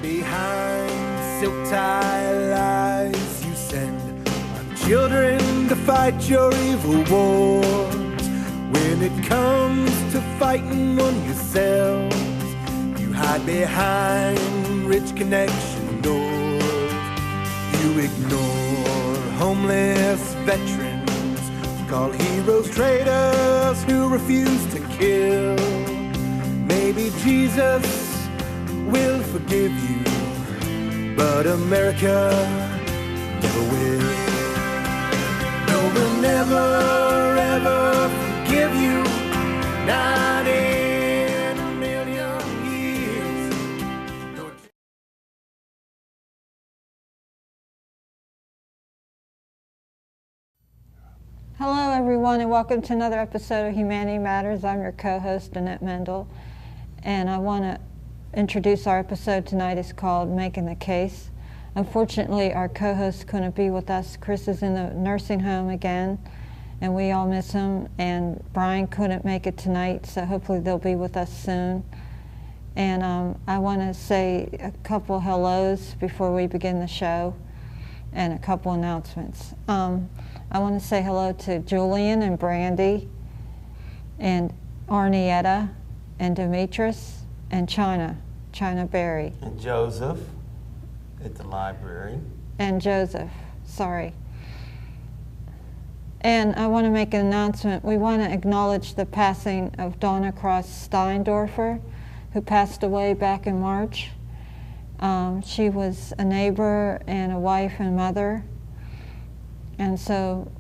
Behind silk tie lies you send our children to fight your evil wars. When it comes to fighting on yourselves, you hide behind rich connection doors. You ignore homeless veterans, call heroes traitors who refuse to kill. Maybe Jesus will forgive you, but America never will. No, we'll never, ever forgive you, not in a million years. No. Hello, everyone, and welcome to another episode of Humanity Matters. I'm your co-host, Annette Mendel, and I want to introduce our episode tonight. Is called Making the Case. Unfortunately, our co-host couldn't be with us. Chris is in the nursing home again, and we all miss him, and Brian couldn't make it tonight, so hopefully they'll be with us soon. And I want to say a couple hellos before we begin the show, and a couple announcements. I want to say hello to Julian and Brandy, and Arnietta, and Demetrius, and China Berry. And Joseph at the library. And Joseph, sorry. And I want to make an announcement. We want to acknowledge the passing of Donna Cross Steindorfer, who passed away back in March. She was a neighbor and a wife and mother. And so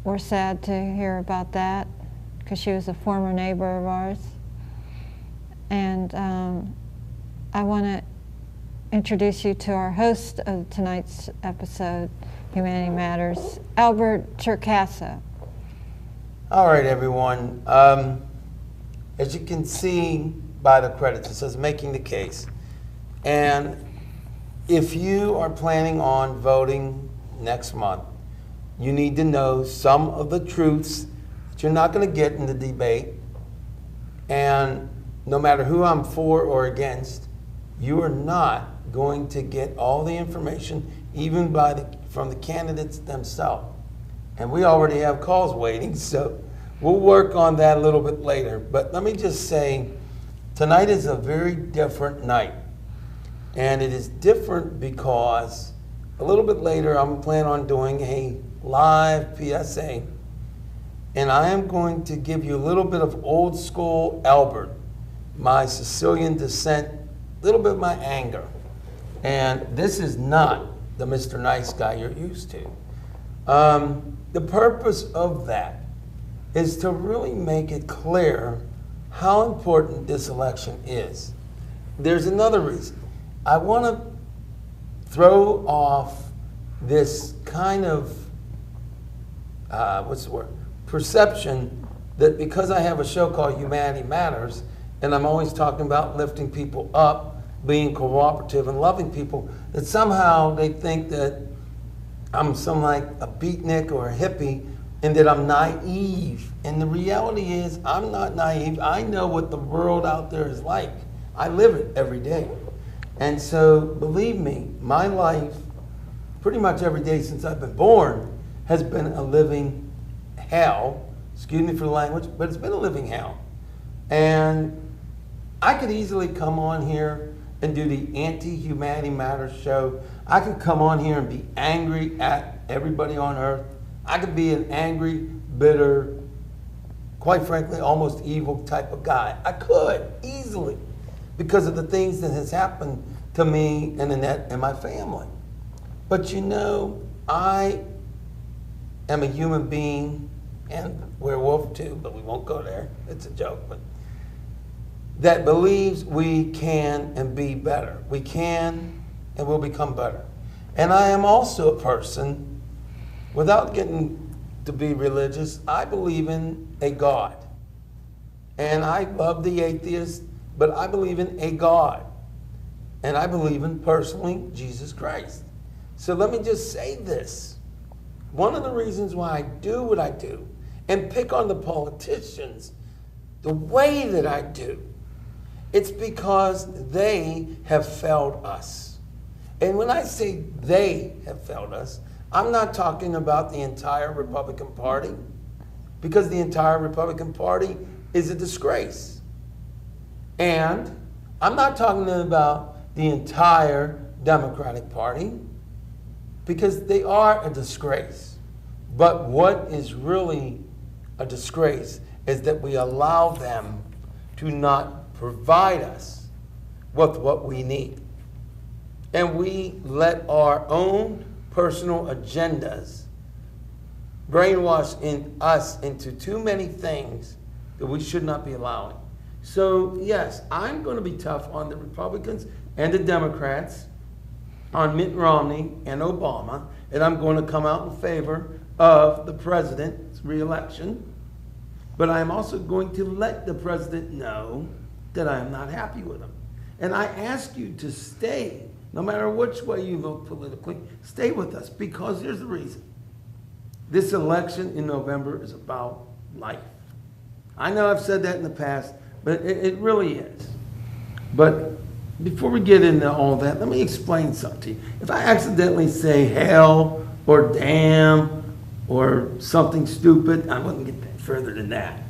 we're sad to hear about that, because she was a former neighbor of ours. And I want to introduce you to our host of tonight's episode, Humanity Matters, Albert Chercassa. All right, everyone. As you can see by the credits, it says Making the Case. And if you are planning on voting next month, you need to know some of the truths that you're not going to get in the debate. And no matter who I'm for or against, you are not going to get all the information, even from the candidates themselves. And we already have calls waiting, so we'll work on that a little bit later. But let me just say, tonight is a very different night. And it is different because a little bit later, I'm planning on doing a live PSA. And I am going to give you a little bit of old school Albert, my Sicilian descent, a little bit of my anger. And this is not the Mr. Nice Guy you're used to. The purpose of that is to really make it clear how important this election is. There's another reason. I want to throw off this kind of, perception that because I have a show called Humanity Matters, and I'm always talking about lifting people up, being cooperative and loving people, that somehow they think that I'm some like a beatnik or a hippie and that I'm naive. And the reality is I'm not naive. I know what the world out there is like. I live it every day. And so believe me, my life, pretty much every day since I've been born, has been a living hell. Excuse me for the language, but it's been a living hell. And I could easily come on here and do the anti-Humanity Matters show. I could come on here and be angry at everybody on earth. I could be an angry, bitter, quite frankly, almost evil type of guy. I could, easily, because of the things that has happened to me and Annette and my family. But you know, I am a human being, and werewolf too, but we won't go there. It's a joke, but that believes we can and be better. We can and will become better. And I am also a person, without getting to be religious, I believe in a God. And I love the atheist, but I believe in a God. And I believe in, personally, Jesus Christ. So let me just say this. One of the reasons why I do what I do and pick on the politicians the way that I do, it's because they have failed us. And when I say they have failed us, I'm not talking about the entire Republican Party, because the entire Republican Party is a disgrace. And I'm not talking about the entire Democratic Party, because they are a disgrace. But what is really a disgrace is that we allow them to not provide us with what we need. And we let our own personal agendas brainwash us into too many things that we should not be allowing. So yes, I'm going to be tough on the Republicans and the Democrats, on Mitt Romney and Obama, and I'm going to come out in favor of the president's re-election. But I'm also going to let the president know that I am not happy with him. And I ask you to stay, no matter which way you vote politically, stay with us, because here's the reason. This election in November is about life. I know I've said that in the past, but it really is. But before we get into all that, let me explain something to you. If I accidentally say hell or damn or something stupid, I wouldn't get that further than that.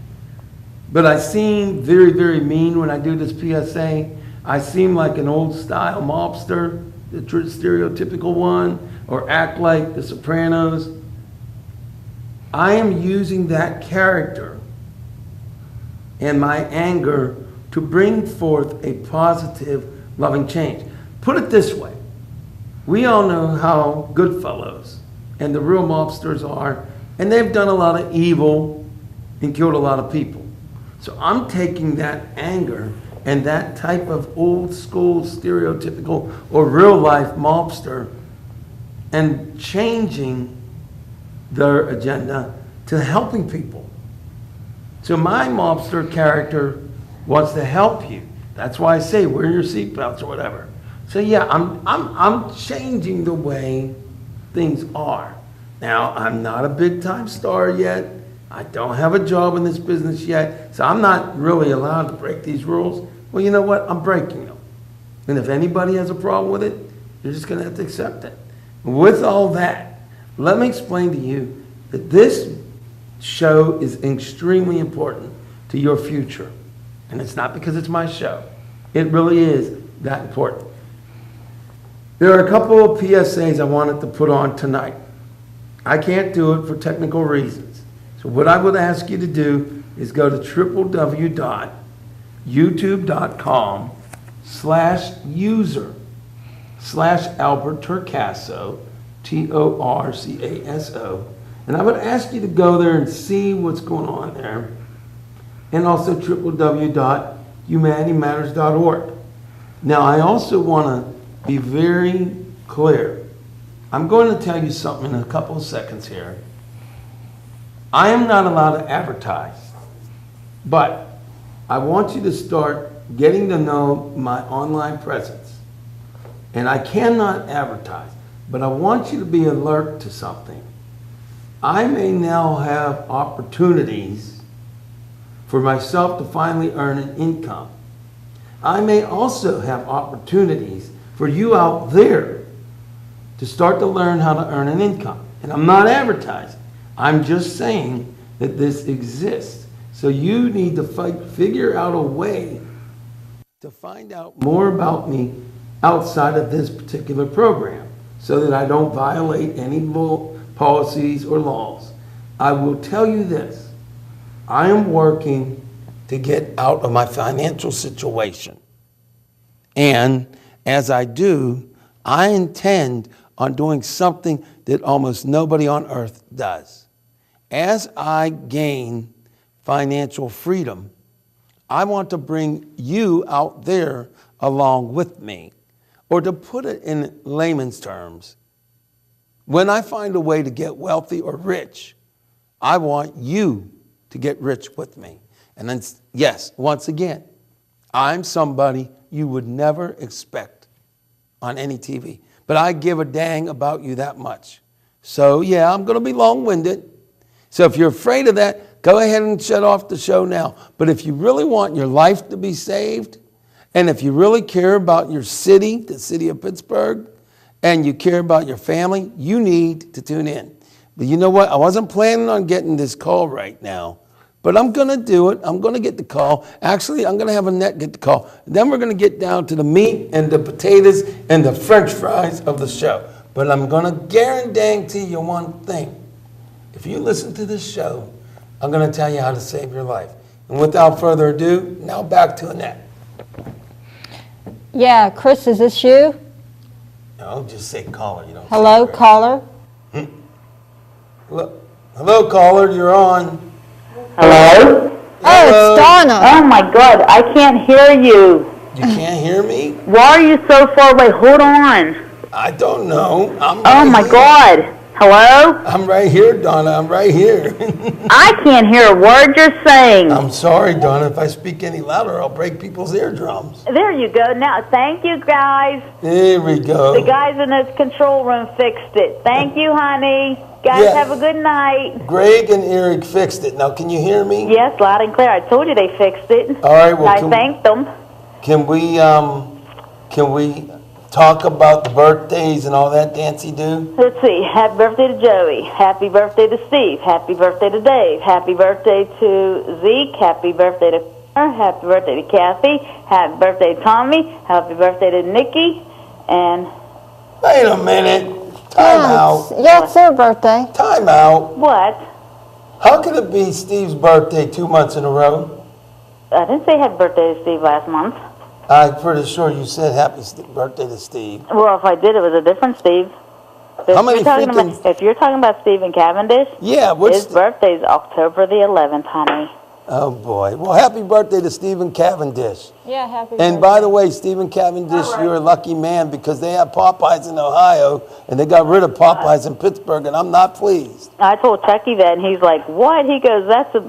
But I seem very, very mean when I do this PSA. I seem like an old style mobster, the stereotypical one, or act like the Sopranos. I am using that character and my anger to bring forth a positive, loving change. Put it this way. We all know how Goodfellas and the real mobsters are, and they've done a lot of evil and killed a lot of people. So I'm taking that anger and that type of old school, stereotypical, or real life mobster and changing their agenda to helping people. So my mobster character wants to help you. That's why I say wear your seatbelts or whatever. So yeah, I'm changing the way things are. Now, I'm not a big time star yet. I don't have a job in this business yet, so I'm not really allowed to break these rules. Well, you know what? I'm breaking them. And if anybody has a problem with it, you're just going to have to accept it. With all that, let me explain to you that this show is extremely important to your future. And it's not because it's my show. It really is that important. There are a couple of PSAs I wanted to put on tonight. I can't do it for technical reasons. So what I would ask you to do is go to www.youtube.com/user/Albert Torcaso, Torcaso. And I would ask you to go there and see what's going on there. And also www.humanitymatters.org. Now, I also want to be very clear. I'm going to tell you something in a couple of seconds here. I am not allowed to advertise, but I want you to start getting to know my online presence. And I cannot advertise, but I want you to be alert to something. I may now have opportunities for myself to finally earn an income. I may also have opportunities for you out there to start to learn how to earn an income. And I'm not advertising. I'm just saying that this exists. So you need to figure out a way to find out more about me outside of this particular program so that I don't violate any policies or laws. I will tell you this. I am working to get out of my financial situation. And as I do, I intend on doing something that almost nobody on earth does. As I gain financial freedom, I want to bring you out there along with me. Or to put it in layman's terms, when I find a way to get wealthy or rich, I want you to get rich with me. And then, yes, once again, I'm somebody you would never expect on any TV. But I give a dang about you that much. So, yeah, I'm going to be long-winded. So if you're afraid of that, go ahead and shut off the show now. But if you really want your life to be saved, and if you really care about your city, the city of Pittsburgh, and you care about your family, you need to tune in. But you know what? I wasn't planning on getting this call right now, but I'm going to do it. I'm going to get the call. Actually, I'm going to have Annette get the call. Then we're going to get down to the meat and the potatoes and the French fries of the show. But I'm going to guarantee you one thing. If you listen to this show, I'm going to tell you how to save your life. And without further ado, now back to Annette. Yeah, Chris, is this you? No, just say caller. You don't. Hello, caller. Hello, caller. You're on. Hello? Oh, it's Donna. Oh my God, I can't hear you. You can't hear me? Why are you so far away? Hold on. I don't know. Oh my God. Hello? I'm right here, Donna. I'm right here. I can't hear a word you're saying. I'm sorry, Donna. If I speak any louder, I'll break people's eardrums. There you go. Now, thank you, guys. There we go. The guys in the control room fixed it. Thank you, honey. Guys, Yeah. have a good night. Greg and Eric fixed it. Now, can you hear me? Yes, loud and clear. I told you they fixed it. All right. Well, I thanked them. Can we talk about the birthdays and all that, Dancy do? Let's see. Happy birthday to Joey. Happy birthday to Steve. Happy birthday to Dave. Happy birthday to Zeke. Happy birthday to Connor. Happy birthday to Kathy. Happy birthday to Tommy. Happy birthday to Nikki. And Wait a minute. Time out. Yeah, it's their birthday. Time out. what? How could it be Steve's birthday 2 months in a row? I didn't say happy birthday to Steve last month. I'm pretty sure you said happy birthday to Steve. Well, if I did, it was a different Steve. How many If you're talking about Stephen Cavendish, Yeah, his birthday's October the 11th, honey. Oh, boy. Well, happy birthday to Stephen Cavendish. Yeah, happy birthday. And by the way, Stephen Cavendish, you're a lucky man because they have Popeyes in Ohio, and they got rid of Popeyes in Pittsburgh, and I'm not pleased. I told Chucky that, and he's like, "What?" He goes, "Popeyes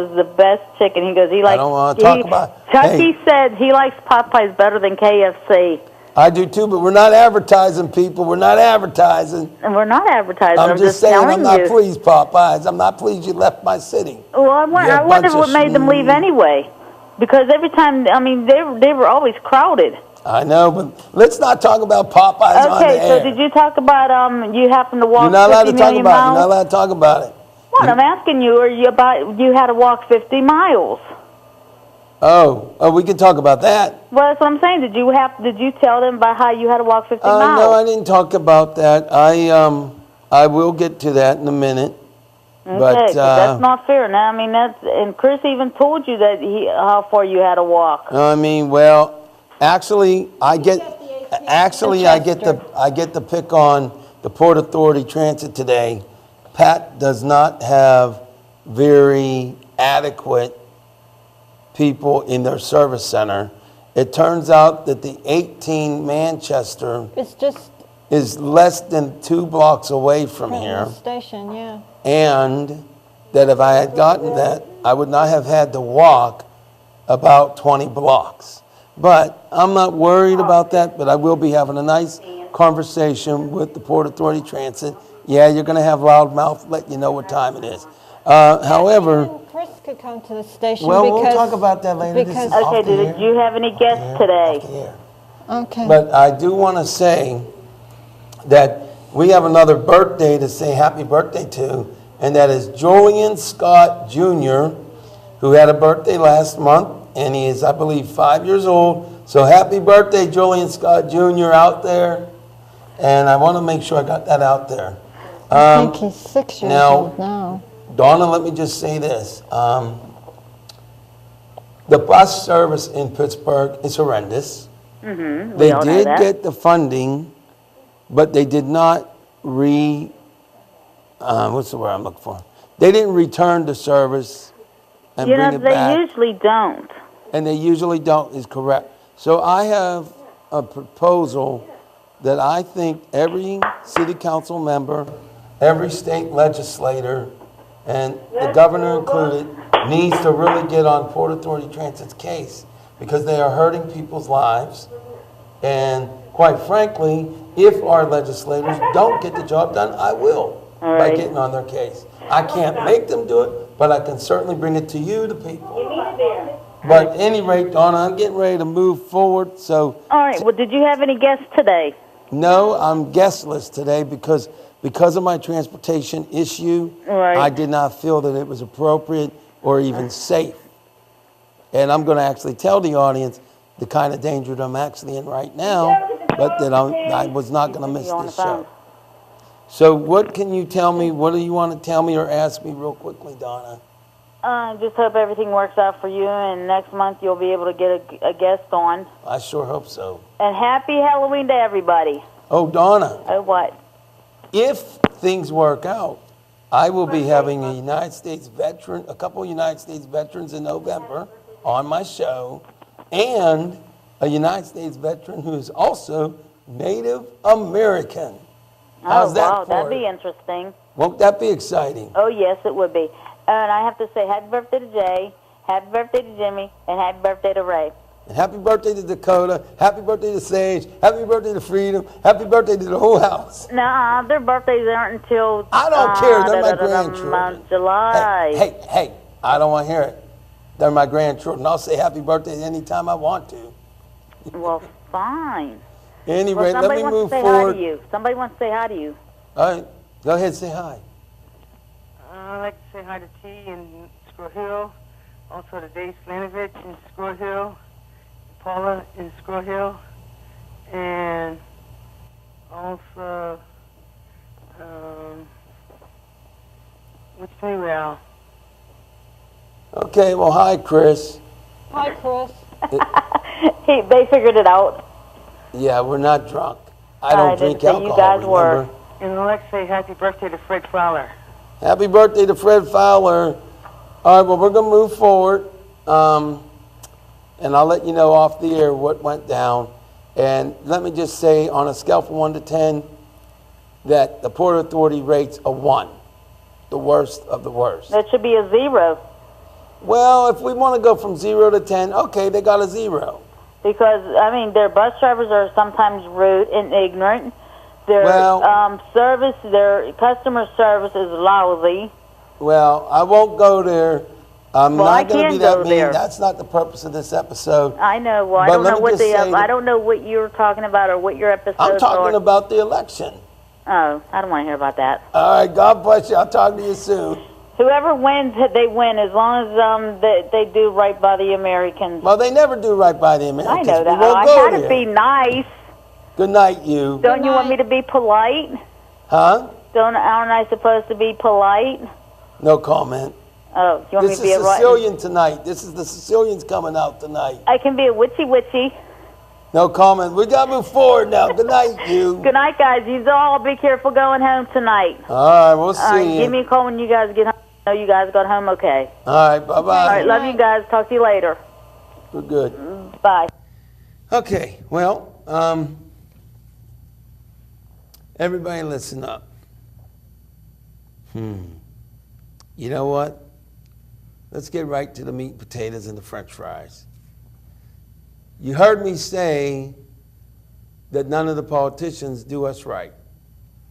is the best chicken." He goes, "He likes." I don't want to talk about. Chucky said he likes Popeyes better than KFC. I do too, but we're not advertising, people. We're not advertising. And we're not advertising. I'm just saying telling I'm not you. pleased, Popeyes. I'm not pleased you left my city. Well, I wonder what made them leave anyway. Because every time, I mean, they were always crowded. I know, but let's not talk about Popeyes on the Okay, air. so did you talk about you happen to walk You're not allowed 50 to talk million about it. miles? You're not allowed to talk about it. What I'm asking you, you had to walk 50 miles? Oh, we can talk about that. Well, that's what I'm saying. Did you tell them about how you had to walk 50 miles? No, I didn't talk about that. I will get to that in a minute. Okay, But 'cause that's not fair. Now, I mean, and Chris even told you that how far you had to walk. I mean, well, actually, I get the pick on the Port Authority Transit today. Pat does not have very adequate people in their service center. It turns out that the 18 Manchester It's just is less than 2 blocks away from here. the station, yeah. And that if I had gotten that, I would not have had to walk about 20 blocks. But I'm not worried about that, but I will be having a nice conversation with the Port Authority Transit. Yeah, you're going to have loudmouth let you know what time it is. However, Even Chris could come to the station well, because... we'll talk about that later. This because- is off Okay, the did air. you have any guests Off today? the air. Okay. But I do want to say that we have another birthday to say happy birthday to, and that is Julian Scott Jr., who had a birthday last month, and he is, I believe, 5 years old. So happy birthday, Julian Scott Jr. out there. And I want to make sure I got that out there. I think he's 6 years now- old now. Donna, let me just say this. The bus service in Pittsburgh is horrendous. Mm-hmm. They all know did that. get the funding, but they did not what's the word I'm looking for? They didn't return the service and You bring know, it they back. usually don't. And they usually don't, is correct. So I have a proposal that I think every city council member, every state legislator, and the governor included, needs to really get on Port Authority Transit's case because they are hurting people's lives. And quite frankly, if our legislators don't get the job done, I will by getting on their case. I can't make them do it, but I can certainly bring it to you, the people. But at any rate, Donna, I'm getting ready to move forward. So, All right. Well, did you have any guests today? no, I'm guestless today because of my transportation issue. Right. I did not feel that it was appropriate or even safe. And I'm going to actually tell the audience the kind of danger that I'm actually in right now, but that I was not going to miss You're on this the phone. show. So what can you tell me? What do you want to tell me or ask me real quickly, Donna? Just hope everything works out for you, and next month you'll be able to get a guest on. I sure hope so. And happy Halloween to everybody. Oh, Donna, Oh, what? if things work out, I will be having a couple of United States veterans in November on my show, and a United States veteran who is also Native American. How's that wow, for that'd you? be interesting. Won't that be exciting? Oh, yes, it would be. And I have to say happy birthday to Jay, happy birthday to Jimmy, and happy birthday to Ray. And happy birthday to Dakota, happy birthday to Sage, happy birthday to Freedom, happy birthday to the whole house. Nah, their birthdays aren't until I don't care, they're my grandchildren. July. Hey, I don't want to hear it. They're my grandchildren. I'll say happy birthday anytime I want to. Well, fine. Anyway, Well, let me move forward. Somebody wants to say hi to you. All right, go ahead and say hi. I'd like to say hi to T in Squirrel Hill, also to Dave Slanovich in Squirrel Hill, Paula in Squirrel Hill, and also, what's name now? Okay, well, hi, Chris. Hi, Chris. They figured it out. Yeah, we're not drunk. I don't drink didn't say alcohol, you guys were. remember? And I'd like to say happy birthday to Fred Fowler. Happy birthday to Fred Fowler. All right, well, we're going to move forward. And I'll let you know off the air what went down. And let me just say, on a scale from 1 to 10, that the Port Authority rates a 1, the worst of the worst. That should be a 0. Well, if we want to go from 0 to 10, okay, they got a 0. Because, I mean, their bus drivers are sometimes rude and ignorant. Their their customer service is lousy. Well, I won't go there. I'm Well, not going to be that mean. there. That's not the purpose of this episode. I know. Well, I But don't let know me what just say I don't know what you're talking about or what your episodes I'm talking are. about the election. Oh, I don't want to hear about that. All right, God bless you. I'll talk to you soon. Whoever wins, they win as long as they do right by the Americans. Well, they never do right by the I Americans. know that. We won't I go try to there. be nice. Good night, you. Don't you want me to be polite? Huh? Aren't I supposed to be polite? No comment. Oh, you want This me to be is a right? Sicilian tonight. This is the Sicilians coming out tonight. I can be a witchy. No comment. We got to move forward now. Good night, you. Good night, guys. You all be careful going home tonight. All right, we'll see All right, you. give me a call when you guys get home. I know you guys got home okay. All right, bye-bye. All right, love you guys. Talk to you later. We're good. Bye. Okay, well, everybody listen up. You know what? Let's get right to the meat and potatoes and the French fries. You heard me say that none of the politicians do us right.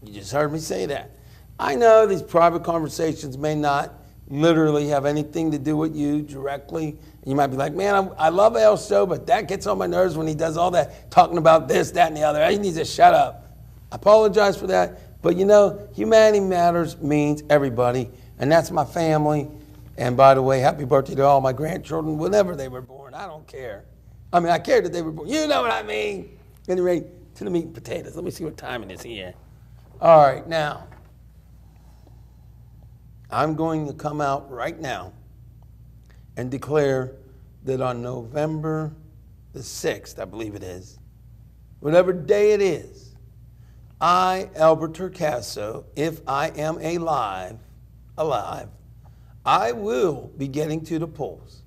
You just heard me say that. I know these private conversations may not literally have anything to do with you directly. You might be like, man, I love Al's show, but that gets on my nerves when he does all that talking about this, that, and the other. He needs to shut up. I apologize for that. But you know, Humanity Matters means everybody, and that's my family. And by the way, happy birthday to all my grandchildren, whenever they were born. I don't care. I mean, I care that they were born. You know what I mean. Anyway, to the meat and potatoes. Let me see what time it is here. All right, now, I'm going to come out right now and declare that on November the 6th, I believe it is, whatever day it is, I, Albert Turcasso, if I am alive, I will be getting to the polls.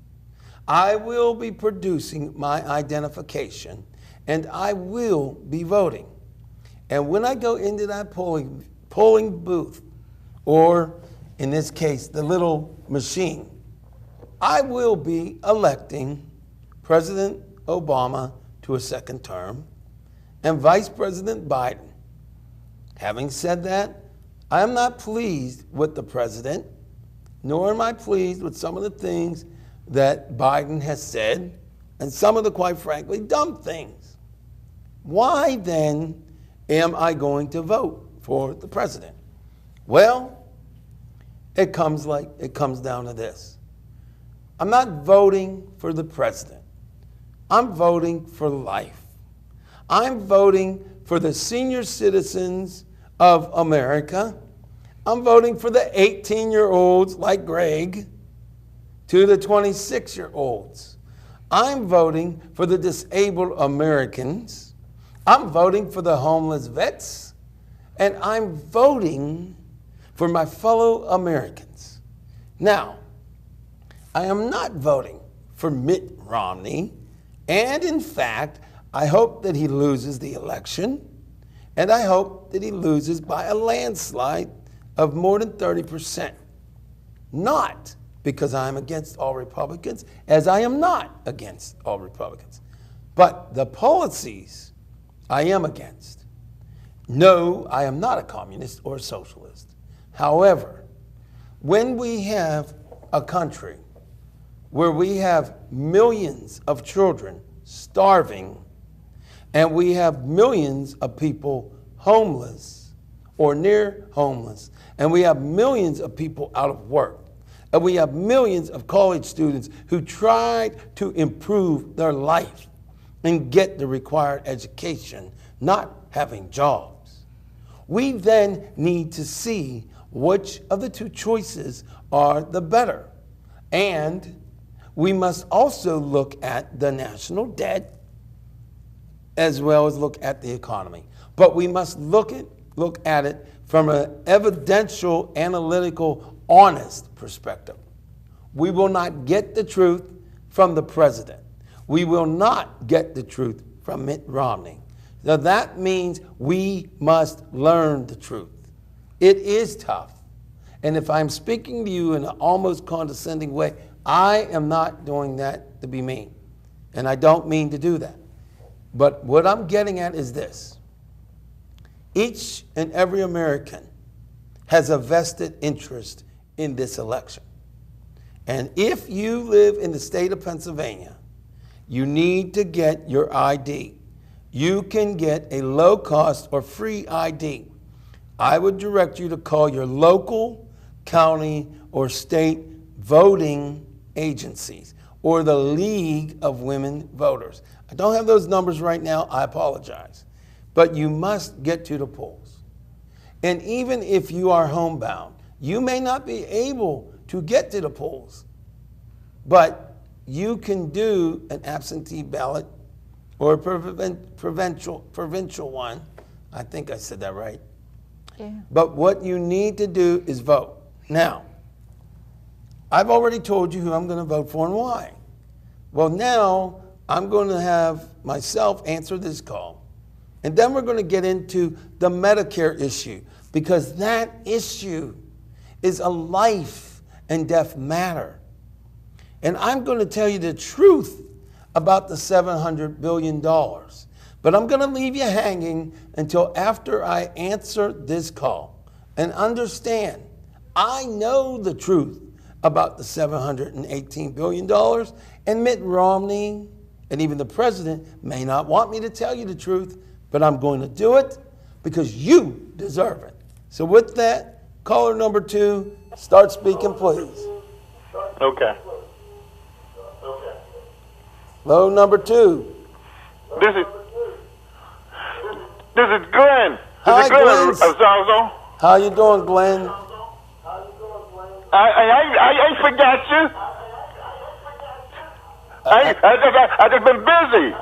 I will be producing my identification, and I will be voting. And when I go into that polling booth, or in this case, the little machine, I will be electing President Obama to a second term and Vice President Biden. Having said that, I am not pleased with the president, nor am I pleased with some of the things that Biden has said, and some of the, quite frankly, dumb things. Why then am I going to vote for the president? Well, it comes down to this. I'm not voting for the president. I'm voting for life. I'm voting for the senior citizens of America. I'm voting for the 18-year-olds like Greg to the 26-year-olds. I'm voting for the disabled Americans. I'm voting for the homeless vets. And I'm voting for my fellow Americans. Now, I am not voting for Mitt Romney. And in fact, I hope that he loses the election. And I hope that he loses by a landslide of more than 30%. Not because I am against all Republicans, as I am not against all Republicans. But the policies I am against. No, I am not a communist or a socialist. However, when we have a country where we have millions of children starving, and we have millions of people homeless or near homeless, and we have millions of people out of work, and we have millions of college students who tried to improve their life and get the required education, not having jobs. We then need to see which of the two choices are the better. And we must also look at the national debt as well as look at the economy. But we must look at it from an evidential, analytical, honest perspective. We will not get the truth from the president. We will not get the truth from Mitt Romney. Now that means we must learn the truth. It is tough. And if I'm speaking to you in an almost condescending way, I am not doing that to be mean. And I don't mean to do that. But what I'm getting at is this. Each and every American has a vested interest in this election. And if you live in the state of Pennsylvania, you need to get your ID. You can get a low-cost or free ID. I would direct you to call your local, county, or state voting agencies or the League of Women Voters. I don't have those numbers right now. I apologize. But you must get to the polls. And even if you are homebound, you may not be able to get to the polls, but you can do an absentee ballot or a provincial one. I think I said that right. Yeah. But what you need to do is vote. Now, I've already told you who I'm going to vote for and why. Well, now I'm going to have myself answer this call. And then we're going to get into the Medicare issue, because that issue is a life and death matter. And I'm going to tell you the truth about the $700 billion. But I'm going to leave you hanging until after I answer this call. And understand, I know the truth about the $718 billion. And Mitt Romney and even the president may not want me to tell you the truth, but I'm going to do it because you deserve it. So with that, caller number 2, start speaking, please. Okay. Hello, number 2. This is Glenn. Hi, Glenn. Zazo. How you doing, Glenn? I ain't forgot you. I just been busy.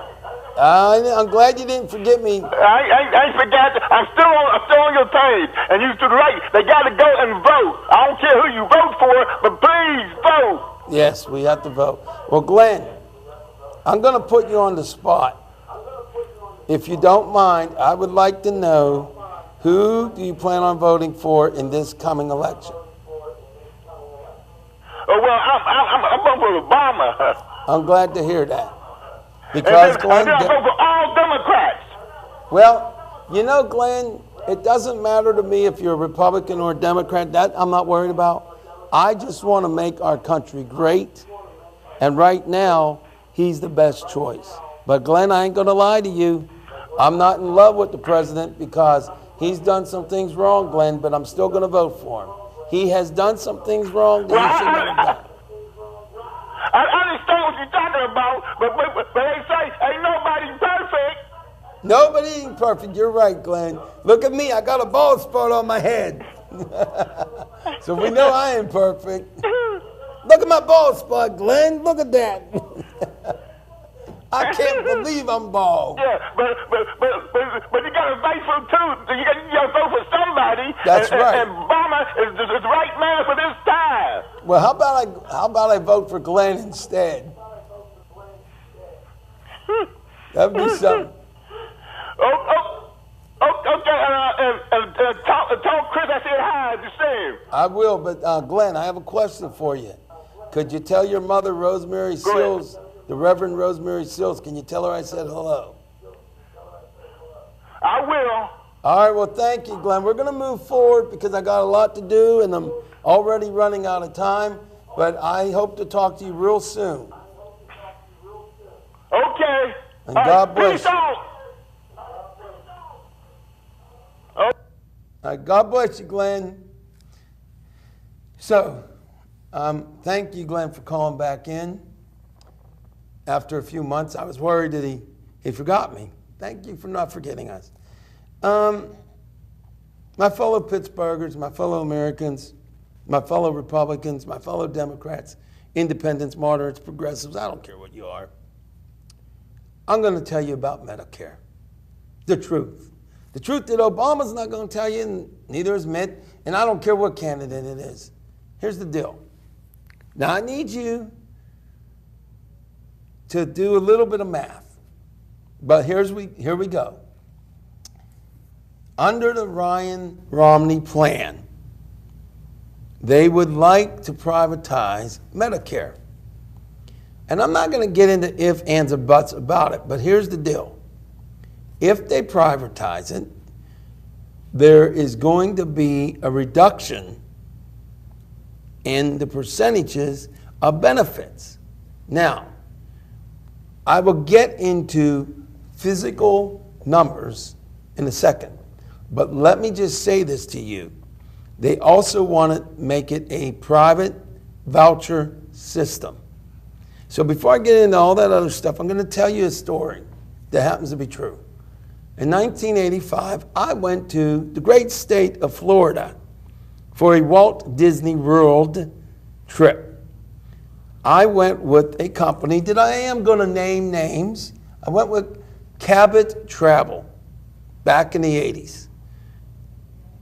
I'm glad you didn't forget me. I ain't forgot you. I'm still on your page, and you to the right. They got to go and vote. I don't care who you vote for, but please vote. Yes, we have to vote. Well, Glenn, I'm going to put you on the spot. If you don't mind, I would like to know, who do you plan on voting for in this coming election? Oh, well, I'm voting for Obama. I'm glad to hear that. Because Glenn, I vote for all Democrats. well, you know, Glenn, it doesn't matter to me if you're a Republican or a Democrat. That I'm not worried about. I just want to make our country great. And right now, he's the best choice. But Glenn, I ain't going to lie to you. I'm not in love with the president because he's done some things wrong, Glenn, but I'm still going to vote for him. He has done some things wrong that he should not have done. I understand what you're talking about, but they say ain't nobody perfect. Nobody ain't perfect. You're right, Glenn. Look at me. I got a bald spot on my head. So we know I ain't perfect. Look at my bald spot, Glenn. Look at that. I can't believe I'm bald. Yeah, but you got to vote for two. You got to vote for somebody. That's right. And Obama is the right man for this time. Well, how about I vote for Glenn instead? That'd be something. Okay. Tell Chris I said hi. The same. I will, but Glenn, I have a question for you. Could you tell your mother, Rosemary Sills, the Reverend Rosemary Sills, can you tell her I said hello? I will. All right, well, thank you, Glenn. We're going to move forward because I got a lot to do, and I'm already running out of time, but I hope to talk to you real soon. Okay. And God bless Peace you. out. All right, God bless you, Glenn. So, thank you, Glenn, for calling back in. After a few months, I was worried that he forgot me. Thank you for not forgetting us. My fellow Pittsburghers, my fellow Americans, my fellow Republicans, my fellow Democrats, independents, moderates, progressives, I don't care what you are. I'm going to tell you about Medicare. The truth. The truth that Obama's not going to tell you, and neither is Mitt, and I don't care what candidate it is. Here's the deal. Now, I need you to do a little bit of math, but here we go. Under the Ryan-Romney plan, they would like to privatize Medicare. And I'm not going to get into ifs, ands, or buts about it, but here's the deal. If they privatize it, there is going to be a reduction in the percentages of benefits. Now, I will get into physical numbers in a second, but let me just say this to you. They also want to make it a private voucher system. So before I get into all that other stuff, I'm going to tell you a story that happens to be true. In 1985, I went to the great state of Florida for a Walt Disney World trip. I went with a company that I am going to name names. I went with Cabot Travel back in the 80s.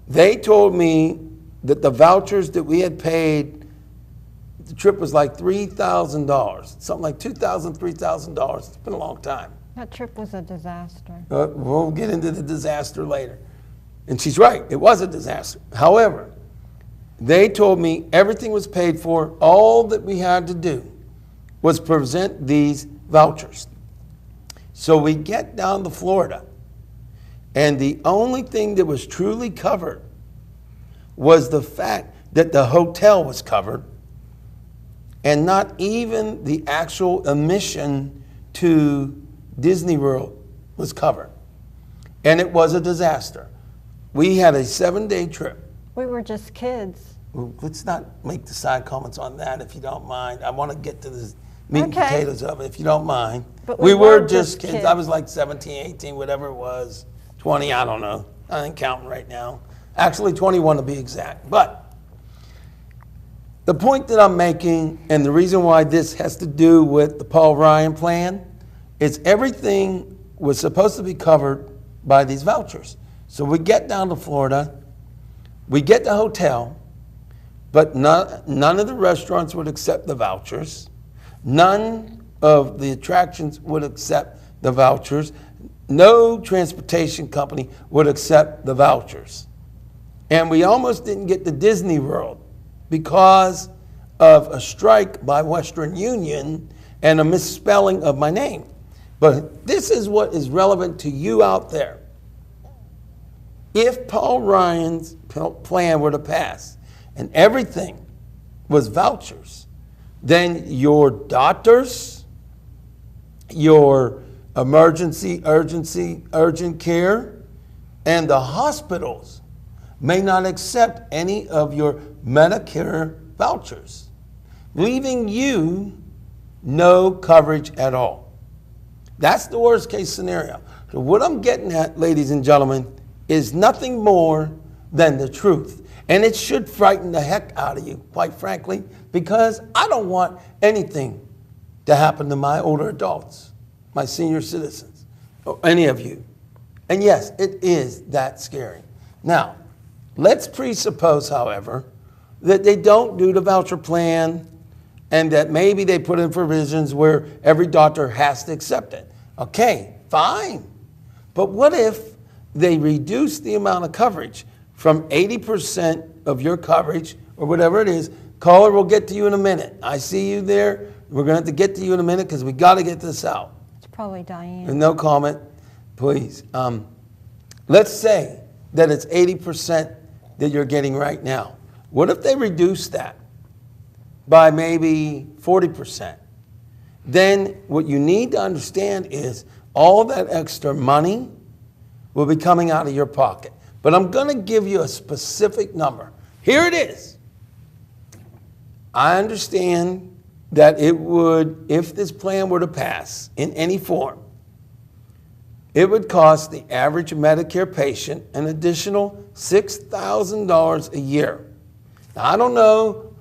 They told me that the vouchers that we had paid, the trip was like $3,000, something like $2,000, $3,000. It's been a long time. That trip was a disaster. We'll get into the disaster later. And she's right, it was a disaster. However, they told me everything was paid for. All that we had to do was present these vouchers. So we get down to Florida, and the only thing that was truly covered was the fact that the hotel was covered, and not even the actual admission to Disney World was covered. And it was a disaster. We had a 7-day trip. We were just kids. Well, let's not make the side comments on that, if you don't mind. I want to get to the meat and potatoes of it, if you don't mind. But we were just kids. I was like 17, 18, whatever it was. 20, I don't know. I ain't counting right now. Actually, 21 to be exact. But the point that I'm making, and the reason why this has to do with the Paul Ryan plan, is everything was supposed to be covered by these vouchers. So we get down to Florida, we get the hotel, but none of the restaurants would accept the vouchers. None of the attractions would accept the vouchers. No transportation company would accept the vouchers. And we almost didn't get to Disney World because of a strike by Western Union and a misspelling of my name. But this is what is relevant to you out there. If Paul Ryan's plan were to pass and everything was vouchers, then your doctors, your urgent care, and the hospitals may not accept any of your Medicare vouchers, leaving you no coverage at all. That's the worst case scenario. So what I'm getting at, ladies and gentlemen, is nothing more than the truth. And it should frighten the heck out of you, quite frankly, because I don't want anything to happen to my older adults, my senior citizens, or any of you. And yes, it is that scary. Now, let's presuppose, however, that they don't do the voucher plan and that maybe they put in provisions where every doctor has to accept it. Okay, fine. But what if they reduce the amount of coverage from 80% of your coverage or whatever it is? Caller, we'll get to you in a minute. I see you there. We're going to have to get to you in a minute because we got to get this out. It's probably Diane. And no comment, please. Let's say that it's 80% that you're getting right now. What if they reduce that by maybe 40%? Then what you need to understand is all that extra money will be coming out of your pocket. But I'm going to give you a specific number. Here it is. I understand that it would, if this plan were to pass in any form, it would cost the average Medicare patient an additional $6,000 a year. Now, I don't know,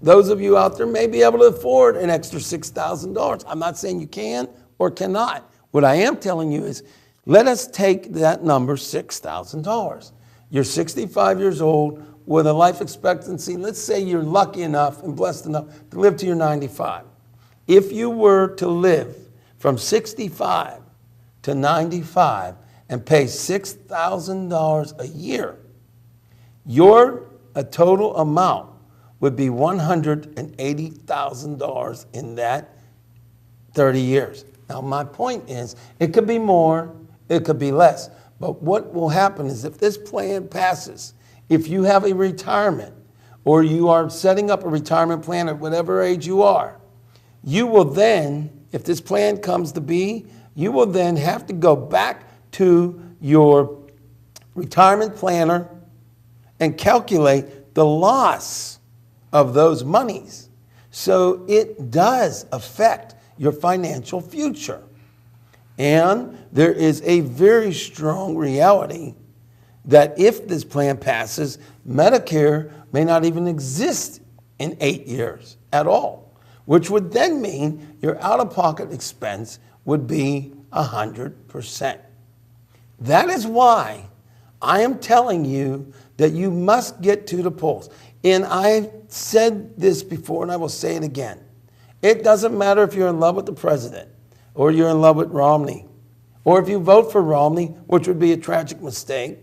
those of you out there may be able to afford an extra $6,000. I'm not saying you can or cannot. What I am telling you is, let us take that number, $6,000. You're 65 years old with a life expectancy. Let's say you're lucky enough and blessed enough to live to your 95. If you were to live from 65 to 95 and pay $6,000 a year, your total amount would be $180,000 in that 30 years. Now, my point is, it could be more, it could be less. But what will happen is if this plan passes, if you have a retirement or you are setting up a retirement plan at whatever age you are, you will then, if this plan comes to be, you will then have to go back to your retirement planner and calculate the loss of those monies. So it does affect your financial future. And there is a very strong reality that if this plan passes, Medicare may not even exist in 8 years at all, which would then mean your out-of-pocket expense would be 100%. That is why I am telling you that you must get to the polls. And I've said this before, and I will say it again. It doesn't matter if you're in love with the president, or you're in love with Romney, or if you vote for Romney, which would be a tragic mistake,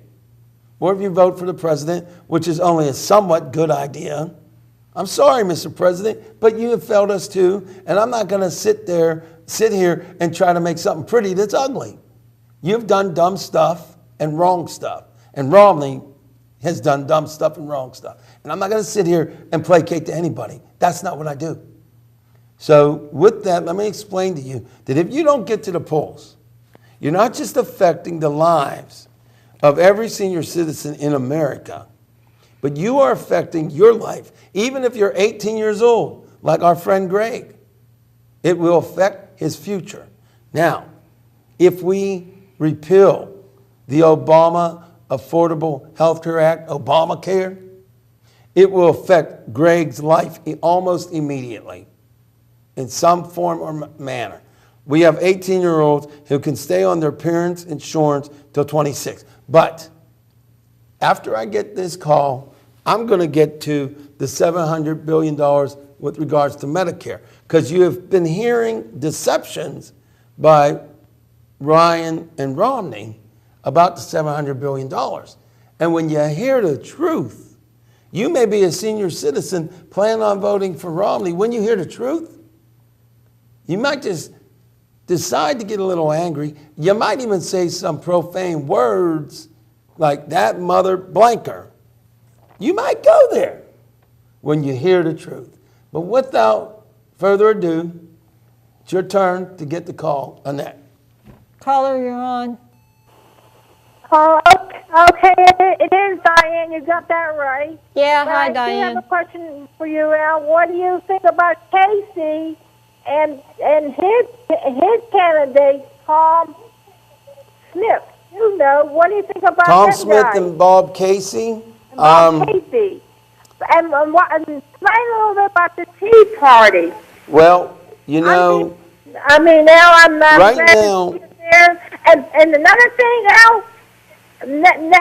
or if you vote for the president, which is only a somewhat good idea. I'm sorry, Mr. President, but you have failed us too, and I'm not going to sit here and try to make something pretty that's ugly. You've done dumb stuff and wrong stuff, and Romney has done dumb stuff and wrong stuff. And I'm not going to sit here and placate to anybody. That's not what I do. So with that, let me explain to you that if you don't get to the polls, you're not just affecting the lives of every senior citizen in America, but you are affecting your life. Even if you're 18 years old, like our friend Greg, it will affect his future. Now, if we repeal the Obama Affordable Health Care Act, Obamacare, it will affect Greg's life almost immediately in some form or manner. We have 18-year-olds who can stay on their parents' insurance till 26. But after I get this call, I'm going to get to the $700 billion with regards to Medicare, because you have been hearing deceptions by Ryan and Romney about the $700 billion. And when you hear the truth, you may be a senior citizen planning on voting for Romney. When you hear the truth, you might just decide to get a little angry. You might even say some profane words like that mother blanker. You might go there when you hear the truth. But without further ado, it's your turn to get the call, Annette. Caller, you're on. Oh, okay, it is Diane. You got that right. Yeah, But hi, I do Diane. have a question for you, Al. What do you think about Casey and his candidate, Tom Smith? You know, what do you think about Tom that Smith guy? and Bob Casey. About Casey. And explain a little bit about the Tea Party. Well, you know, I mean, now I'm not right glad now- to see you there. And another thing, Al,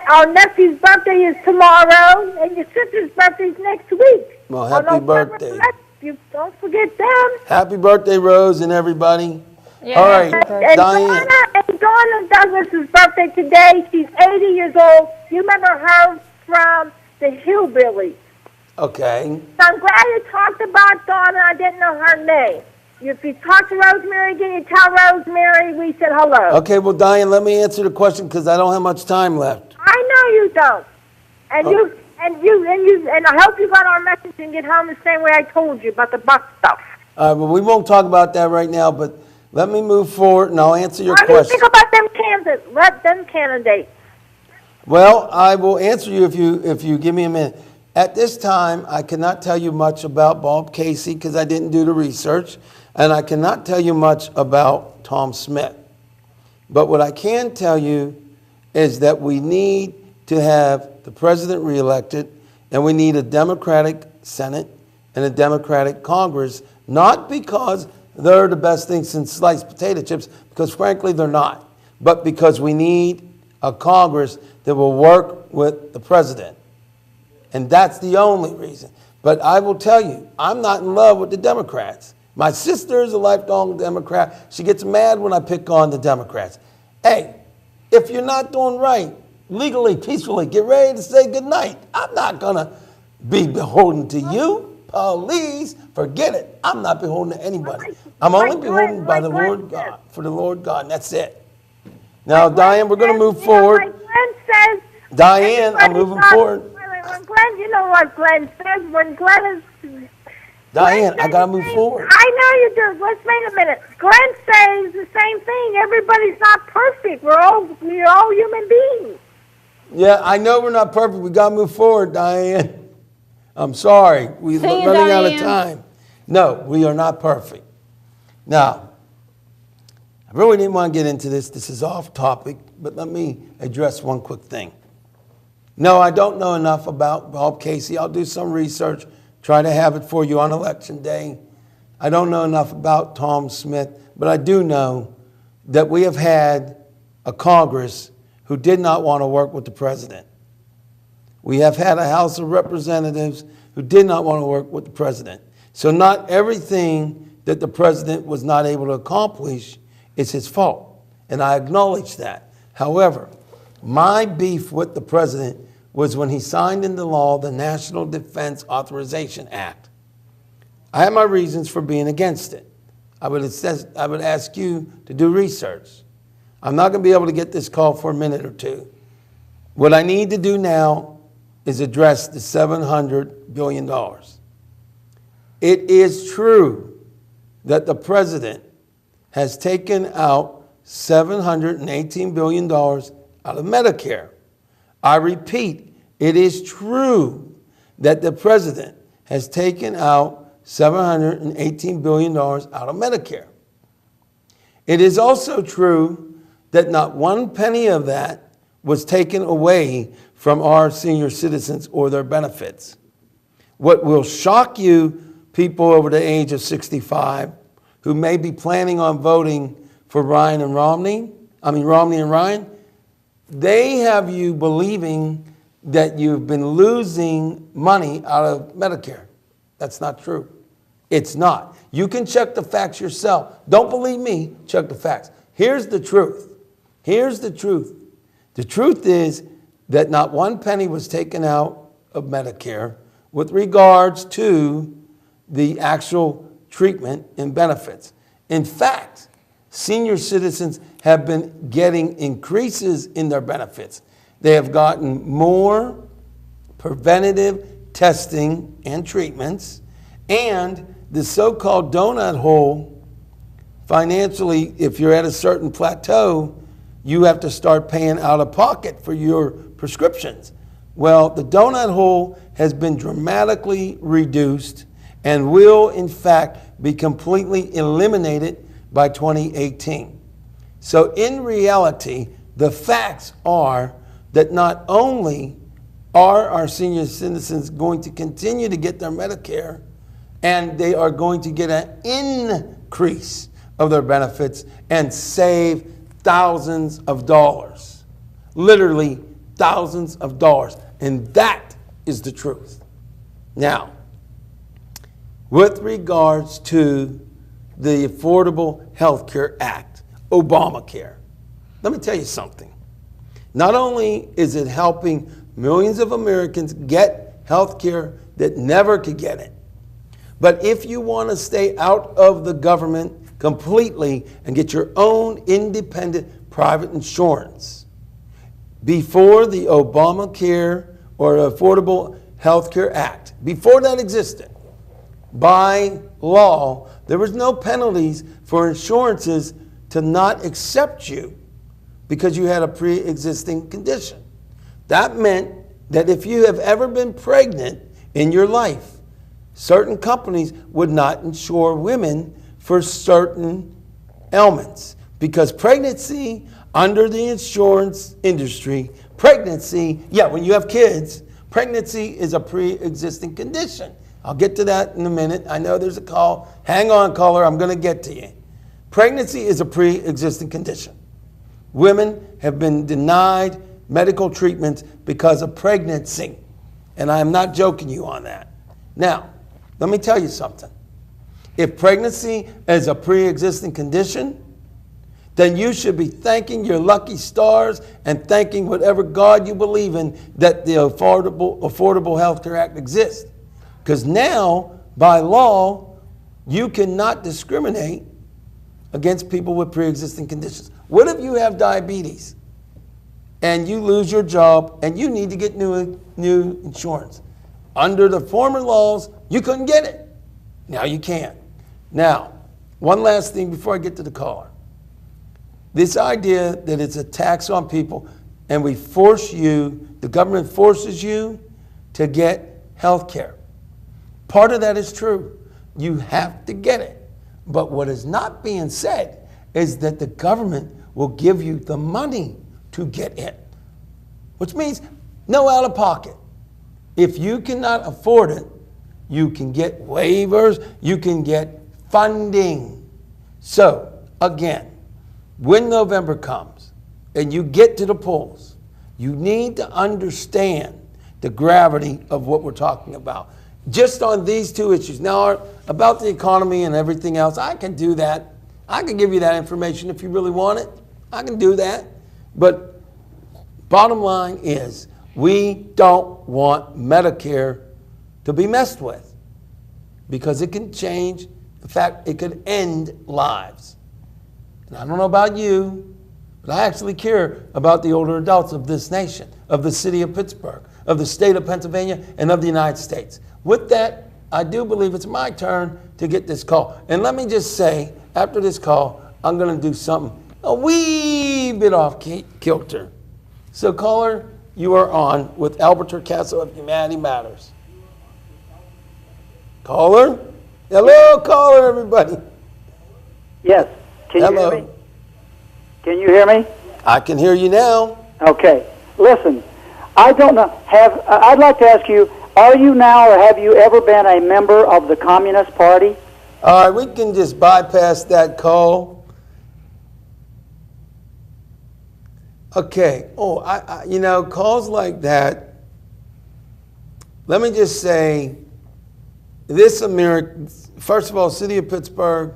our nephew's birthday is tomorrow, and your sister's birthday's next week. Well, On happy November birthday. 11th. You don't forget them. Happy birthday, Rose, and everybody. Yeah, All right, happy birthday. And Diane. Donna Douglas's birthday today. She's 80 years old. You remember her from the Hillbillies. Okay. So I'm glad you talked about Donna. I didn't know her name. If you talk to Rosemary again, you tell Rosemary we said hello. Okay, well, Diane, let me answer the question because I don't have much time left. I know you don't. And and I hope you got our message and get home the same way I told you about the bus stuff. Well, we won't talk about that right now, but let me move forward and I'll answer your What do you question. think about them candidates? Let them candidates. Well, I will answer you if you give me a minute. At this time, I cannot tell you much about Bob Casey because I didn't do the research, and I cannot tell you much about Tom Smith. But what I can tell you is that we need to have the president reelected, and we need a Democratic Senate and a Democratic Congress, not because they're the best thing since sliced potato chips, because frankly they're not, but because we need a Congress that will work with the president. And that's the only reason. But I will tell you, I'm not in love with the Democrats. My sister is a lifelong Democrat. She gets mad when I pick on the Democrats. Hey, if you're not doing right, legally, peacefully, get ready to say goodnight. I'm not going to be beholden to you. Please, forget it. I'm not beholden to anybody. I'm only beholden by the Lord God, for the Lord God, and that's it. Now, Diane, we're going to move forward. Like Glenn says, Diane, I'm moving forward. When Glenn, you know what Glenn says. When Glenn is... Diane, I got to move forward. I know you do. Let's wait a minute. Glenn says the same thing. Everybody's not perfect. We're all human beings. Yeah, I know we're not perfect. We got to move forward, Diane. I'm sorry. We're See you, running out of Diane. time. No, we are not perfect. Now, I really didn't want to get into this. This is off topic, but let me address one quick thing. No, I don't know enough about Bob Casey. I'll do some research, try to have it for you on Election Day. I don't know enough about Tom Smith, but I do know that we have had a Congress who did not want to work with the president. We have had a House of Representatives who did not want to work with the president. So not everything that the president was not able to accomplish is his fault, and I acknowledge that. However, my beef with the president was when he signed into law the National Defense Authorization Act. I have my reasons for being against it. I would ask you to do research. I'm not going to be able to get this call for a minute or two. What I need to do now is address the $700 billion. It is true that the president has taken out $718 billion out of Medicare. I repeat, it is true that the president has taken out $718 billion out of Medicare. It is also true that not one penny of that was taken away from our senior citizens or their benefits. What will shock you, people over the age of 65 who may be planning on voting for Romney and Ryan, they have you believing that you've been losing money out of Medicare. That's not true. It's not. You can check the facts yourself. Don't believe me, check the facts. Here's the truth. Here's the truth. The truth is that not one penny was taken out of Medicare with regards to the actual treatment and benefits. In fact, senior citizens have been getting increases in their benefits. They have gotten more preventative testing and treatments, and the so-called donut hole, financially, if you're at a certain plateau, you have to start paying out of pocket for your prescriptions. Well, the donut hole has been dramatically reduced and will, in fact, be completely eliminated by 2018. So in reality, the facts are that not only are our senior citizens going to continue to get their Medicare, and they are going to get an increase of their benefits and save thousands of dollars. Literally thousands of dollars. And that is the truth. Now, with regards to the Affordable Health Care Act, Obamacare, let me tell you something. Not only is it helping millions of Americans get health care that never could get it, but if you want to stay out of the government completely and get your own independent private insurance, before the Obamacare or Affordable Health Care Act, before that existed, by law, there was no penalties for insurances to not accept you because you had a pre-existing condition. That meant that if you have ever been pregnant in your life, certain companies would not insure women for certain ailments, because pregnancy under the insurance industry, when you have kids, pregnancy is a pre-existing condition. I'll get to that in a minute. I know there's a call. Hang on, caller, I'm going to get to you. Pregnancy is a pre-existing condition. Women have been denied medical treatments because of pregnancy, and I am not joking you on that. Now, let me tell you something. If pregnancy is a pre-existing condition, then you should be thanking your lucky stars and thanking whatever God you believe in that the Affordable Health Care Act exists. Because now, by law, you cannot discriminate against people with pre-existing conditions. What if you have diabetes and you lose your job and you need to get new insurance? Under the former laws, you couldn't get it. Now you can. Now, one last thing before I get to the caller. This idea that it's a tax on people and we force you, the government forces you to get health care. Part of that is true. You have to get it. But what is not being said is that the government will give you the money to get it, which means no out of pocket. If you cannot afford it, you can get waivers, you can get funding. So, again, when November comes and you get to the polls, you need to understand the gravity of what we're talking about. Just on these two issues. Now, about the economy and everything else, I can do that. I can give you that information if you really want it. I can do that. But bottom line is, we don't want Medicare to be messed with because it can change. In fact, it could end lives. And I don't know about you, but I actually care about the older adults of this nation, of the city of Pittsburgh, of the state of Pennsylvania, and of the United States. With that, I do believe it's my turn to get this call. And let me just say, after this call, I'm going to do something a wee bit off kilter. So, caller, you are on with Albert Turcaso of Humanity Matters. Caller? Hello, caller, everybody. Yes. Can you hear me? Can you hear me? I can hear you now. Okay. Listen, I don't know. I'd like to ask you, are you now or have you ever been a member of the Communist Party? All right, we can just bypass that call. Okay. Oh, calls like that, let me just say, this American, first of all, city of Pittsburgh,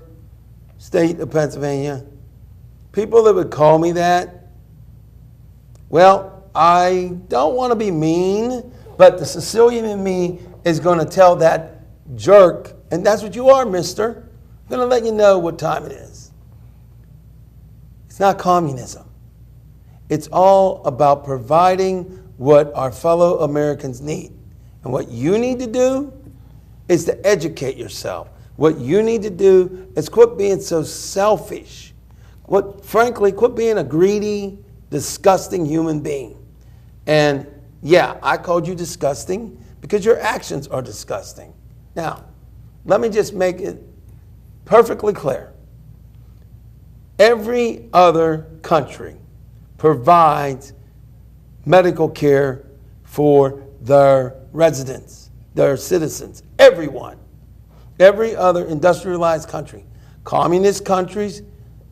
state of Pennsylvania, people that would call me that, well, I don't want to be mean, but the Sicilian in me is going to tell that jerk, and that's what you are, mister. I'm going to let you know what time it is. It's not communism. It's all about providing what our fellow Americans need. And what you need to do is to educate yourself. What you need to do is quit being so selfish. Frankly, quit being a greedy, disgusting human being. And yeah, I called you disgusting because your actions are disgusting. Now, let me just make it perfectly clear. Every other country provides medical care for their residents, their citizens, everyone. Every other industrialized country, communist countries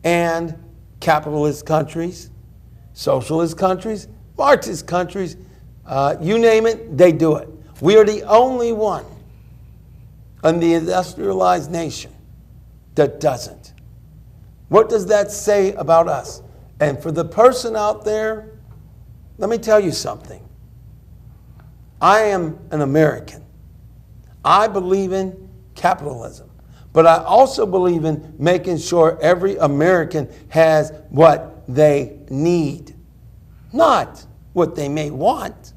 and capitalist countries, socialist countries, Marxist countries, you name it, they do it. We are the only one in the industrialized nation that doesn't. What does that say about us? And for the person out there, let me tell you something. I am an American. I believe in capitalism. But I also believe in making sure every American has what they need, not what they may want.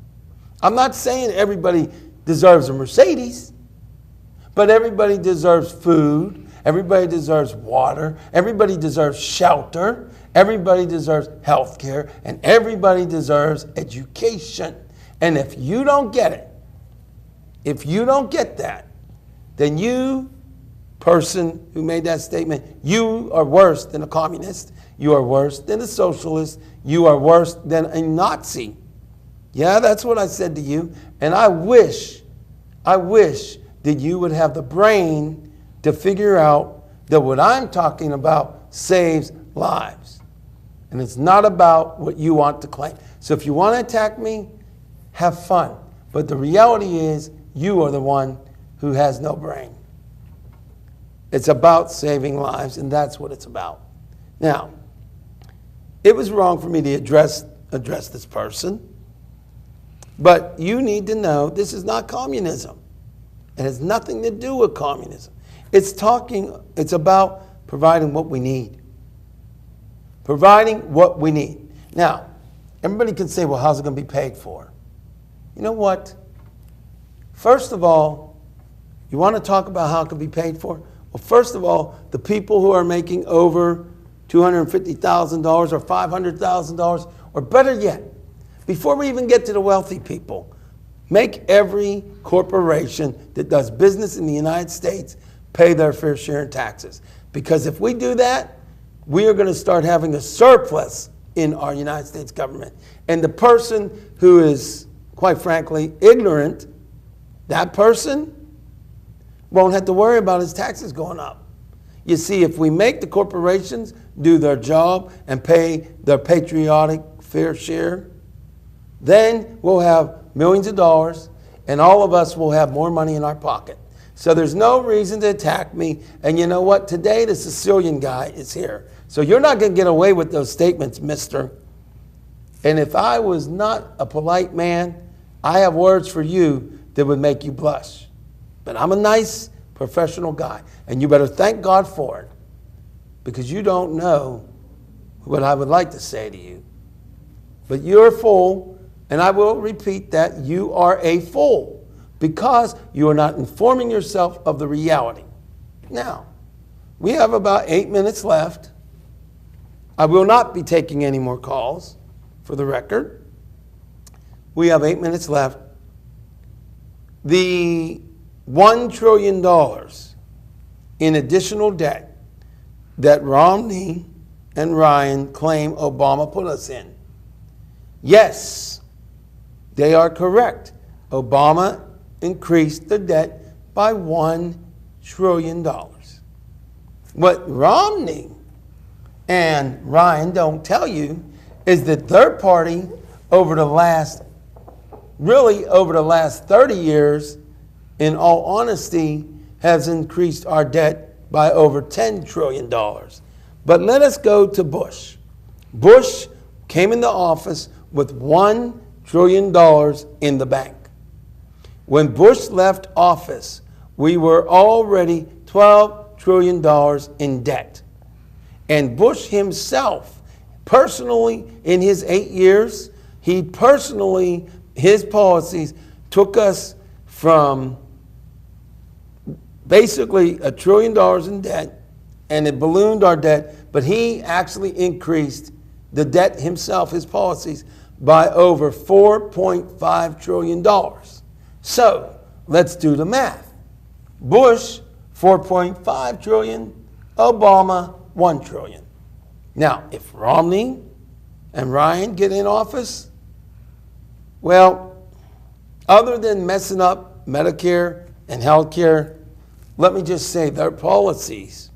I'm not saying everybody deserves a Mercedes, but everybody deserves food, everybody deserves water, everybody deserves shelter, everybody deserves health care, and everybody deserves education. And if you don't get it, if you don't get that, then you, person who made that statement, you are worse than a communist, you are worse than a socialist, you are worse than a Nazi. Yeah, that's what I said to you. And I wish that you would have the brain to figure out that what I'm talking about saves lives. And it's not about what you want to claim. So if you want to attack me, have fun. But the reality is you are the one who has no brain. It's about saving lives, and that's what it's about. Now, it was wrong for me to address this person, but you need to know this is not communism. It has nothing to do with communism. It's about providing what we need. Providing what we need. Now, everybody can say, well, how's it going to be paid for? You know what? First of all, you want to talk about how it can be paid for? Well, first of all, the people who are making over $250,000 or $500,000, or better yet, before we even get to the wealthy people, make every corporation that does business in the United States pay their fair share in taxes. Because if we do that, we are going to start having a surplus in our United States government. And the person who is, quite frankly, ignorant, that person won't have to worry about his taxes going up. You see, if we make the corporations do their job and pay their patriotic fair share, then we'll have millions of dollars and all of us will have more money in our pocket. So there's no reason to attack me. And you know what? Today the Sicilian guy is here. So you're not going to get away with those statements, mister. And if I was not a polite man, I have words for you that would make you blush. But I'm a nice, professional guy. And you better thank God for it. Because you don't know what I would like to say to you. But you're a fool. And I will repeat that you are a fool. Because you are not informing yourself of the reality. Now, we have about 8 minutes left. I will not be taking any more calls, for the record. We have 8 minutes left. The $1 trillion in additional debt that Romney and Ryan claim Obama put us in. Yes, they are correct. Obama increased the debt by $1 trillion. What Romney and Ryan don't tell you is that their party over the last 30 years, in all honesty, has increased our debt by over $10 trillion. But let us go to Bush. Bush came into office with $1 trillion in the bank. When Bush left office, we were already $12 trillion in debt. And Bush himself, personally, in his 8 years, his policies took us from basically $1 trillion in debt, and it ballooned our debt, but he actually increased the debt himself, his policies, by over $4.5 trillion. So let's do the math. Bush, 4.5 trillion, Obama, 1 trillion. Now, if Romney and Ryan get in office, well, other than messing up Medicare and health care, let me just say their policies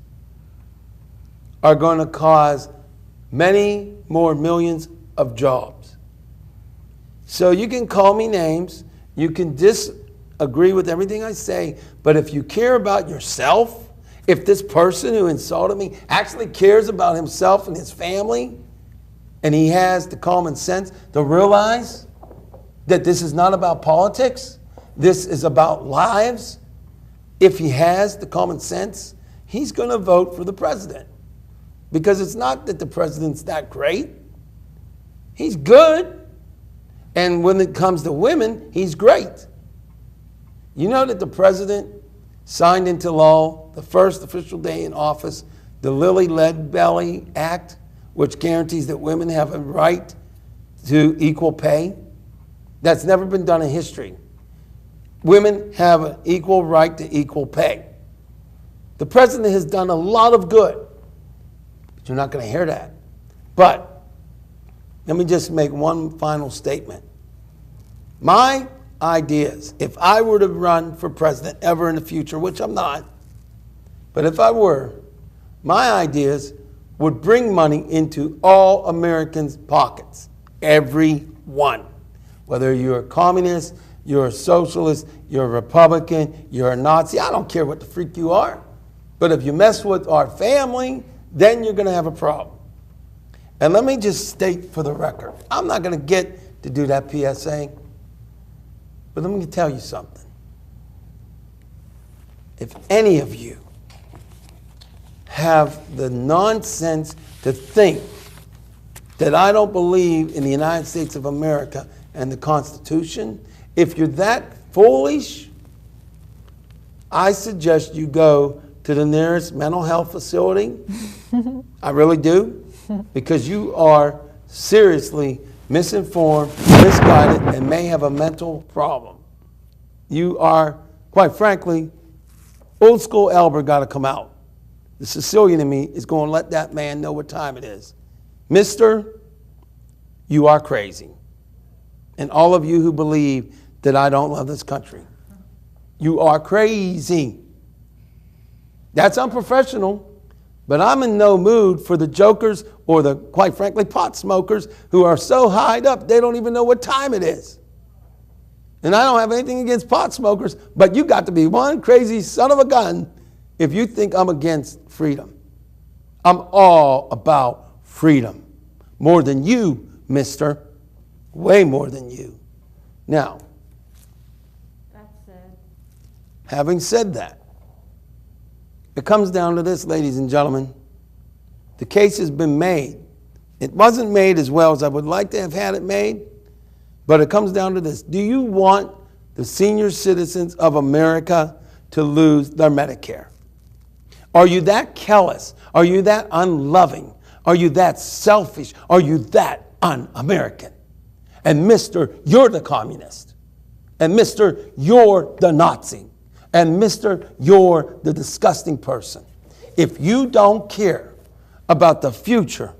are going to cause many more millions of jobs. So you can call me names, you can disagree with everything I say, but if you care about yourself, if this person who insulted me actually cares about himself and his family, and he has the common sense to realize that this is not about politics, this is about lives, if he has the common sense, he's going to vote for the president. Because it's not that the president's that great. He's good. And when it comes to women, he's great. You know that the president signed into law the first official day in office, the Lilly-Ledbelly Act, which guarantees that women have a right to equal pay? That's never been done in history. Women have an equal right to equal pay. The president has done a lot of good, but you're not going to hear that. But let me just make one final statement. My ideas, if I were to run for president ever in the future, which I'm not, but if I were, my ideas would bring money into all Americans' pockets, every one. Whether you're a communist, you're a socialist, you're a Republican, you're a Nazi, I don't care what the freak you are. But if you mess with our family, then you're going to have a problem. And let me just state for the record, I'm not going to get to do that PSA, but let me tell you something. If any of you have the nonsense to think that I don't believe in the United States of America and the Constitution, if you're that foolish, I suggest you go to the nearest mental health facility. I really do, because you are seriously misinformed, misguided, and may have a mental problem. You are, quite frankly, old school Albert got to come out. The Sicilian in me is going to let that man know what time it is. Mister, you are crazy. And all of you who believe that I don't love this country, you are crazy. That's unprofessional, but I'm in no mood for the jokers or the, quite frankly, pot smokers who are so highed up they don't even know what time it is. And I don't have anything against pot smokers, but you got to be one crazy son of a gun if you think I'm against freedom. I'm all about freedom. More than you, mister. Way more than you. Now, having said that, it comes down to this, ladies and gentlemen. The case has been made. It wasn't made as well as I would like to have had it made, but it comes down to this. Do you want the senior citizens of America to lose their Medicare? Are you that callous? Are you that unloving? Are you that selfish? Are you that un-American? And mister, you're the communist. And mister, you're the Nazi. And mister, you're the disgusting person. If you don't care about the future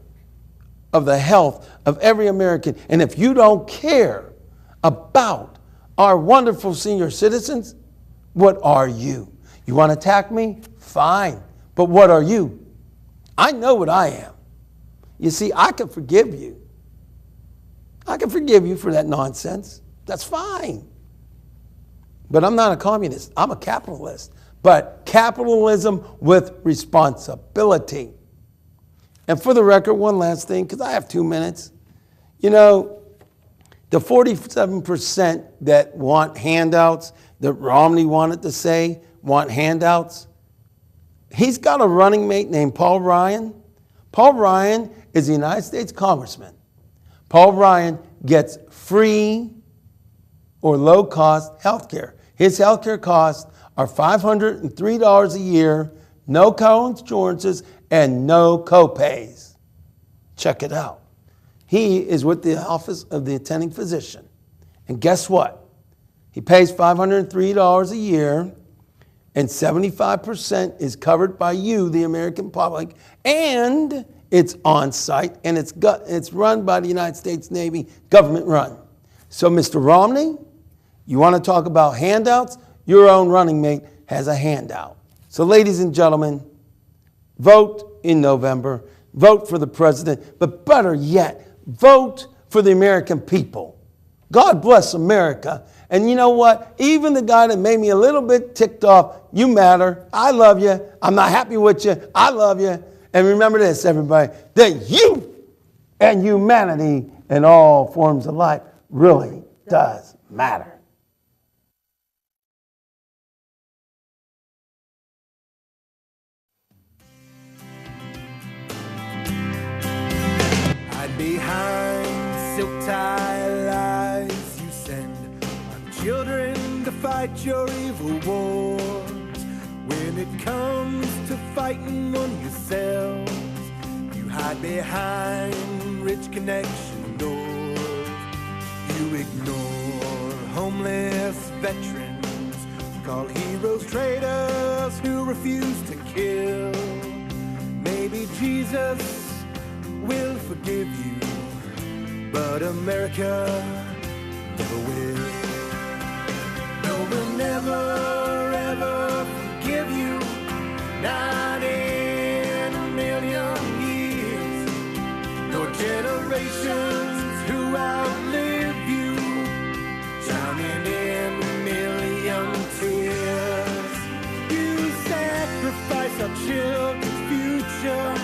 of the health of every American, and if you don't care about our wonderful senior citizens, what are you? You want to attack me? Fine. But what are you? I know what I am. You see, I can forgive you. I can forgive you for that nonsense. That's fine. But I'm not a communist. I'm a capitalist. But capitalism with responsibility. And for the record, one last thing, because I have 2 minutes. You know, the 47% that want handouts, that Romney wanted to say want handouts, he's got a running mate named Paul Ryan. Paul Ryan is a United States congressman. Paul Ryan gets free or low-cost health care. His health care costs are $503 a year, no co-insurances, and no co-pays. Check it out. He is with the Office of the Attending Physician. And guess what? He pays $503 a year, and 75% is covered by you, the American public, and it's on-site, and it's run by the United States Navy, government run. So, Mr. Romney, you want to talk about handouts? Your own running mate has a handout. So, ladies and gentlemen, vote in November. Vote for the president, but better yet, vote for the American people. God bless America. And you know what? Even the guy that made me a little bit ticked off, you matter. I love you. I'm not happy with you. I love you. And remember this, everybody, that you and humanity and all forms of life really does matter. Hide behind silk-tie lies you send on children to fight your evil wars. When it comes to fighting on yourselves, you hide behind rich connection doors. You ignore homeless veterans, call heroes traitors who refuse to kill. Maybe Jesus will forgive you, but America never will. No, we'll never, ever forgive you, not in a million years, nor generations who outlive you, drowning in a million tears. You sacrifice our children's future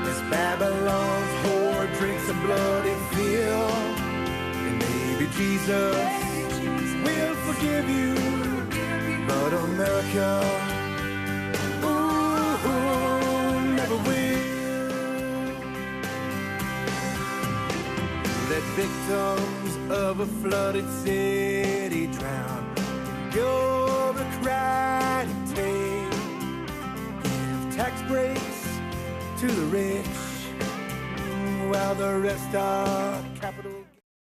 as Babylon's whore drinks a bloody field. And maybe Jesus will forgive you, but America, ooh, never will. Let victims of a flooded city drown in bureaucratic tape. Give tax breaks to the rich, while the rest are capital